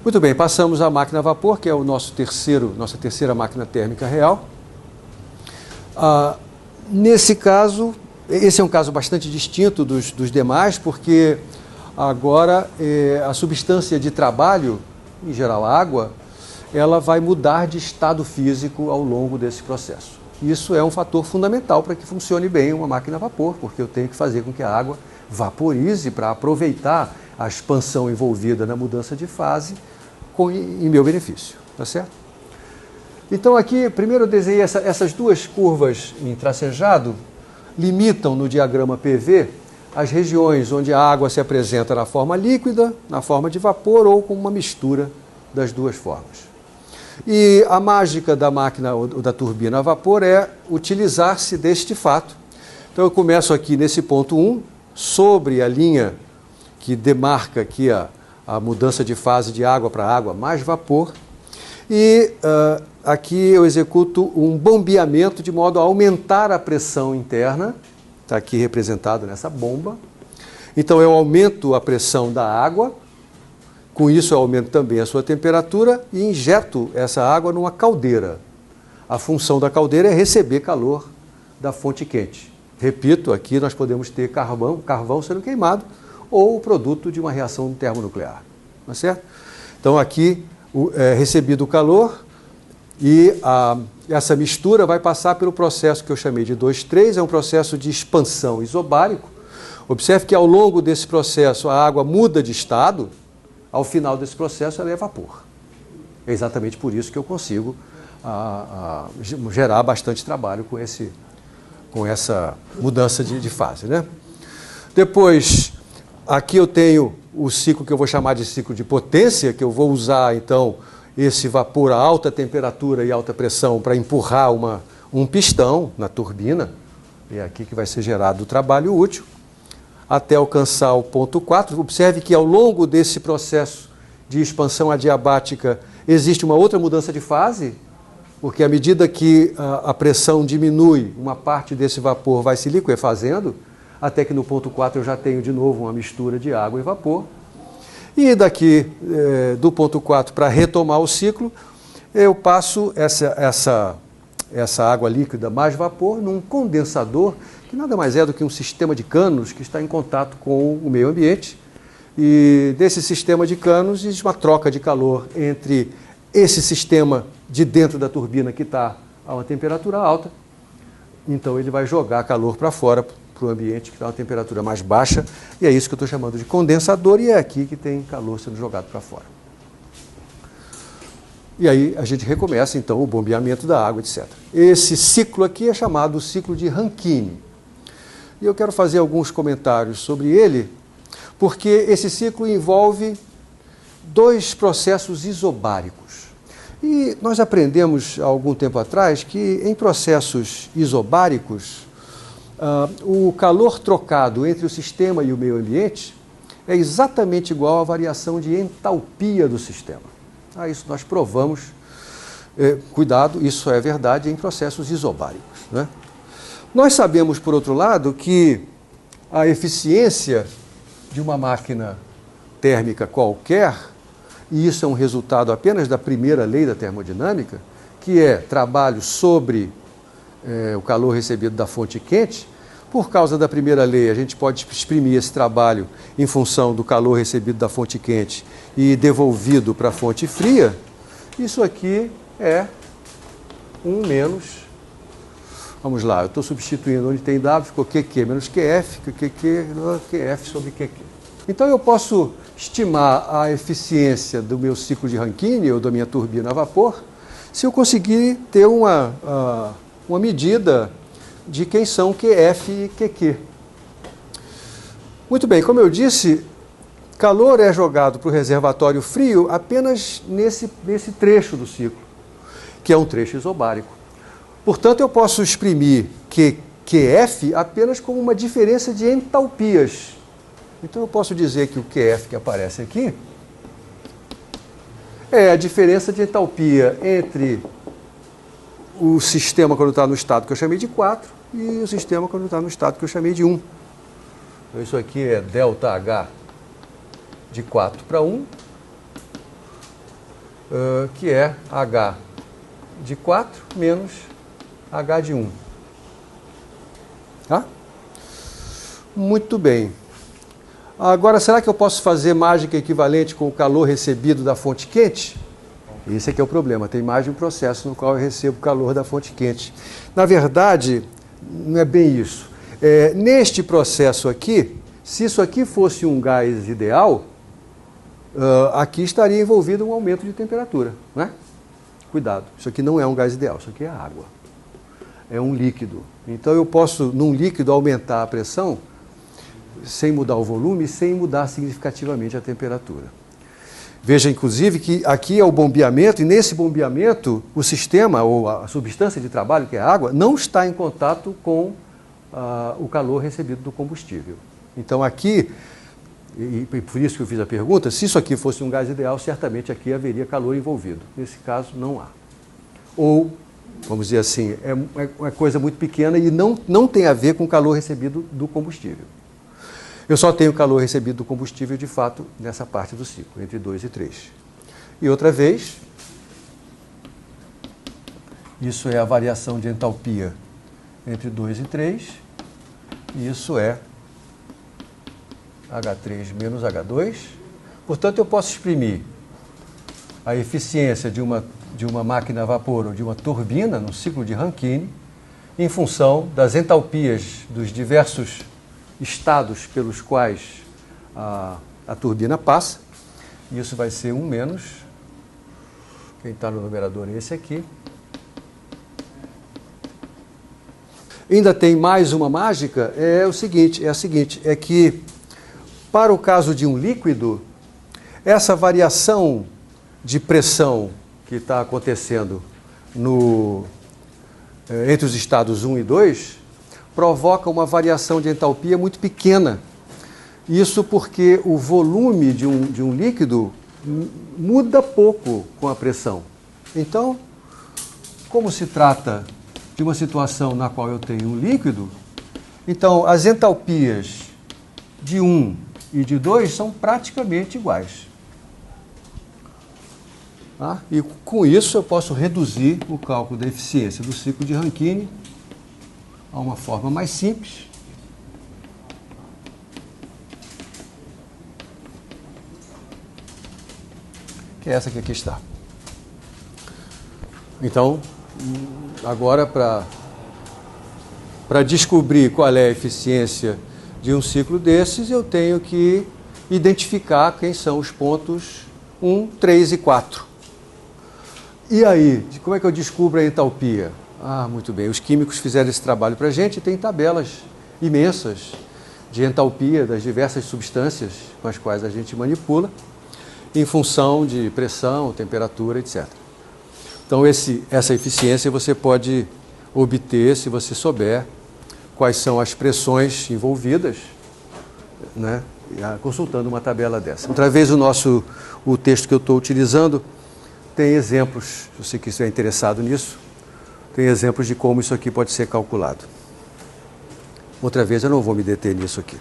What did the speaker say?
Muito bem, passamos à máquina a vapor, que é nossa terceira máquina térmica real. Nesse caso, esse é um caso bastante distinto dos demais, porque agora a substância de trabalho, em geral a água, ela vai mudar de estado físico ao longo desse processo. Isso é um fator fundamental para que funcione bem uma máquina a vapor, porque eu tenho que fazer com que a água vaporize para aproveitar a expansão envolvida na mudança de fase em meu benefício, tá certo? Então aqui, primeiro eu desenhei essas duas curvas em tracejado, limitam no diagrama PV as regiões onde a água se apresenta na forma líquida, na forma de vapor ou com uma mistura das duas formas. E a mágica da máquina ou da turbina a vapor é utilizar-se deste fato. Então eu começo aqui nesse ponto 1, sobre a linha que demarca aqui a mudança de fase de água para água mais vapor. E aqui eu executo um bombeamento de modo a aumentar a pressão interna, está aqui representado nessa bomba. Então eu aumento a pressão da água, com isso eu aumento também a sua temperatura e injeto essa água numa caldeira. A função da caldeira é receber calor da fonte quente. Repito, aqui nós podemos ter carvão sendo queimado ou o produto de uma reação termonuclear, não é certo? Então aqui é recebido o calor e essa mistura vai passar pelo processo que eu chamei de 2,3, é um processo de expansão isobárico. Observe que ao longo desse processo a água muda de estado, ao final desse processo ela é vapor. É exatamente por isso que eu consigo gerar bastante trabalho com essa mudança de fase, né? Depois, aqui eu tenho o ciclo que eu vou chamar de ciclo de potência, que eu vou usar então esse vapor a alta temperatura e alta pressão para empurrar um pistão na turbina. É aqui que vai ser gerado o trabalho útil, até alcançar o ponto 4. Observe que ao longo desse processo de expansão adiabática existe uma outra mudança de fase, porque à medida que a pressão diminui, uma parte desse vapor vai se liquefazendo, até que no ponto 4 eu já tenho de novo uma mistura de água e vapor. E daqui do ponto 4 para retomar o ciclo, eu passo essa água líquida mais vapor num condensador, que nada mais é do que um sistema de canos que está em contato com o meio ambiente. E desse sistema de canos existe uma troca de calor entre esse sistema de dentro da turbina que está a uma temperatura alta. Então ele vai jogar calor para fora, para o ambiente que está a uma temperatura mais baixa, e é isso que eu estou chamando de condensador, e é aqui que tem calor sendo jogado para fora. E aí a gente recomeça então o bombeamento da água, etc. Esse ciclo aqui é chamado ciclo de Rankine. E eu quero fazer alguns comentários sobre ele, porque esse ciclo envolve dois processos isobáricos. E nós aprendemos há algum tempo atrás que em processos isobáricos, o calor trocado entre o sistema e o meio ambiente é exatamente igual à variação de entalpia do sistema. Isso nós provamos. Cuidado, isso é verdade em processos isobáricos, né? Nós sabemos, por outro lado, que a eficiência de uma máquina térmica qualquer, e isso é um resultado apenas da primeira lei da termodinâmica, que é trabalho sobre o calor recebido da fonte quente. Por causa da primeira lei, a gente pode exprimir esse trabalho em função do calor recebido da fonte quente e devolvido para a fonte fria. Isso aqui é 1 menos, vamos lá, eu estou substituindo onde tem W, ficou QQ menos QF, QF sobre QQ. Então eu posso estimar a eficiência do meu ciclo de Rankine ou da minha turbina a vapor se eu conseguir ter uma medida de quem são QF e QQ. Muito bem, como eu disse, calor é jogado para o reservatório frio apenas nesse trecho do ciclo, que é um trecho isobárico. Portanto, eu posso exprimir QF apenas como uma diferença de entalpias. Então eu posso dizer que o QF que aparece aqui é a diferença de entalpia entre o sistema quando está no estado que eu chamei de 4 e o sistema quando está no estado que eu chamei de 1. Então isso aqui é ΔH de 4 para 1 que é H de 4 menos H de 1. Tá? Muito bem. Agora, será que eu posso fazer mágica equivalente com o calor recebido da fonte quente? Esse aqui é o problema. Tem mais de um processo no qual eu recebo calor da fonte quente. Na verdade, não é bem isso. Neste processo aqui, se isso aqui fosse um gás ideal, aqui estaria envolvido um aumento de temperatura, né? Cuidado, isso aqui não é um gás ideal, isso aqui é água. É um líquido. Então eu posso, num líquido, aumentar a pressão sem mudar o volume, sem mudar significativamente a temperatura. Veja, inclusive, que aqui é o bombeamento, e nesse bombeamento, o sistema, ou a substância de trabalho, que é a água, não está em contato com o calor recebido do combustível. Então aqui, e por isso que eu fiz a pergunta, se isso aqui fosse um gás ideal, certamente aqui haveria calor envolvido. Nesse caso, não há. Ou, vamos dizer assim, é uma coisa muito pequena e não tem a ver com o calor recebido do combustível. Eu só tenho calor recebido do combustível, de fato, nessa parte do ciclo, entre 2 e 3. E outra vez, isso é a variação de entalpia entre 2 e 3, e isso é H3 menos H2. Portanto, eu posso exprimir a eficiência de uma máquina a vapor ou de uma turbina no ciclo de Rankine em função das entalpias dos diversos estados pelos quais a turbina passa. Isso vai ser 1 menos, quem está no numerador é esse aqui. Ainda tem mais uma mágica, é a seguinte, é que para o caso de um líquido, essa variação de pressão que está acontecendo entre os estados 1 e 2 provoca uma variação de entalpia muito pequena. Isso porque o volume de um líquido muda pouco com a pressão. Então, como se trata de uma situação na qual eu tenho um líquido, então as entalpias de 1 e de 2 são praticamente iguais. Tá? E com isso eu posso reduzir o cálculo da eficiência do ciclo de Rankine a uma forma mais simples. Que é essa que aqui está. Então, agora para descobrir qual é a eficiência de um ciclo desses, eu tenho que identificar quem são os pontos 1, 3 e 4. E aí, como é que eu descubro a entalpia? Muito bem, os químicos fizeram esse trabalho para a gente e tem tabelas imensas de entalpia das diversas substâncias com as quais a gente manipula, em função de pressão, temperatura, etc. Então, essa eficiência você pode obter se você souber quais são as pressões envolvidas, né, consultando uma tabela dessa. Outra vez, o texto que eu estou utilizando tem exemplos, se você estiver interessado nisso, tem exemplos de como isso aqui pode ser calculado. Outra vez, eu não vou me deter nisso aqui.